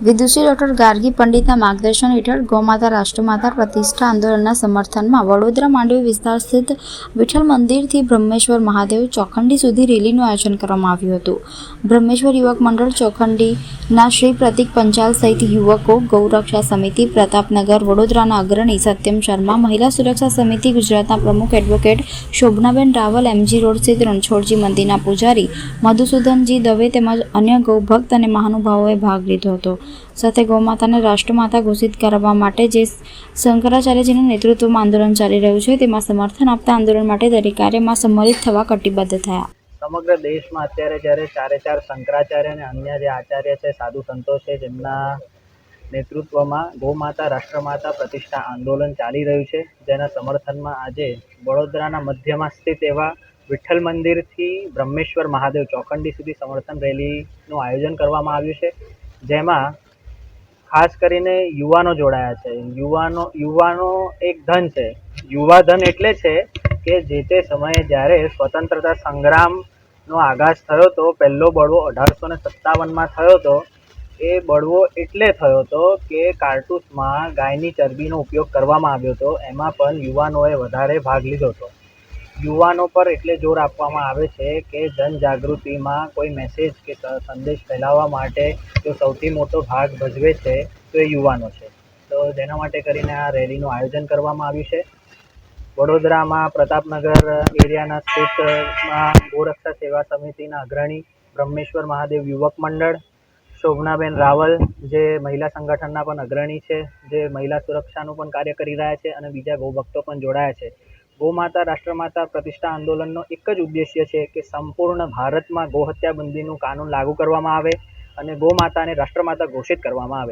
વિદુષી doctor Gargi પંડિતના માર્ગદર્શન હેઠળ ગૌમાતા રાષ્ટ્રમાતા પ્રતિષ્ઠા આંદોલનના સમર્થનમાં વડોદરા માંડવી વિસ્તાર સ્થિત વિઠ્ઠલ મંદિરથી બ્રહ્મેશ્વર મહાદેવ ચોખંડી સુધી રેલીનું આયોજન કરવામાં આવ્યું હતું. બ્રહ્મેશ્વર યુવક મંડળ ચોખંડીના શ્રી પ્રતિક પંચાલ સહિત યુવકો, ગૌરક્ષા સમિતિ પ્રતાપનગર વડોદરાના અગ્રણી સત્યમ શર્મા, મહિલા સુરક્ષા સમિતિ ગુજરાતના પ્રમુખ advocate Shobhanaben Raval, MG road સ્થિત રણછોડજી મંદિરના પૂજારી મધુસૂદનજી દવે તેમજ અન્ય ગૌભક્ત અને મહાનુભાવોએ ભાગ લીધો હતો. સાથે ગૌમાતાને રાષ્ટ્રમાતા ઘોષિત કરવા માટે જે શંકરાચાર્યજીના નેતૃત્વમાં આંદોલન ચાલી રહ્યું છે તેમાં સમર્થન આપતા આંદોલન માટે દરેક કાર્યમાં સંમલિત થવા કટિબદ્ધ થયા. સમગ્ર દેશમાં અત્યારે જ્યારે ચારે શંકરાચાર્ય અને અન્ય જે આચાર્ય છે, સાધુ સંતો છે, જેમના નેતૃત્વમાં ગૌમાતા રાષ્ટ્રમાતા પ્રતિષ્ઠા આંદોલન ચાલી રહ્યું છે, જેના સમર્થનમાં આજે વડોદરાના મધ્યમાં સ્થિત એવા વિઠ્ઠલ મંદિરથી બ્રહ્મેશ્વર મહાદેવ ચોખંડી સુધી સમર્થન રેલીનું આયોજન કરવામાં આવ્યું છે, જેમાં ખાસ કરીને યુવાનો જોડાયા છે. યુવાનો એક ધન છે. યુવા ધન એટલે છે કે જે તે સમયે જ્યારે સ્વતંત્રતા સંગ્રામનો આગાજ થયો હતો, પહેલો બળવો 1857માં થયો હતો. એ બળવો એટલે થયો હતો કે કારતૂસમાં ગાયની ચરબીનો ઉપયોગ કરવામાં આવ્યો હતો. એમાં પણ યુવાનોએ વધારે ભાગ લીધો હતો. યુવાનો પર એટલે જોર આપવામાં આવે છે કે જનજાગૃતિમાં કોઈ મેસેજ કે સંદેશ ફેલાવવા માટે જો સૌથી મોટો ભાગ ભજવે છે તો એ યુવાનો છે. તો જેના માટે કરીને આ રેલીનું આયોજન કરવામાં આવ્યું છે. વડોદરામાં પ્રતાપનગર એરિયાના સ્થિતમાં ગૌરક્ષા સેવા સમિતિના અગ્રણી બ્રહ્મેશ્વર મહાદેવ યુવક મંડળ, શોભનાબેન રાવલ જે મહિલા સંગઠનના પણ અગ્રણી છે, જે મહિલા સુરક્ષાનું પણ કાર્ય કરી રહ્યા છે, અને બીજા ગૌભક્તો પણ જોડાયા છે. ગૌમાતા રાષ્ટ્રમાતા પ્રતિષ્ઠા આંદોલનનો એક જ ઉદ્દેશ્ય છે કે સંપૂર્ણ ભારતમાં ગૌહત્યા બંધીનું કાનૂન લાગુ કરવામાં આવે અને ગૌમાતાને રાષ્ટ્રમાતા ઘોષિત કરવામાં આવે.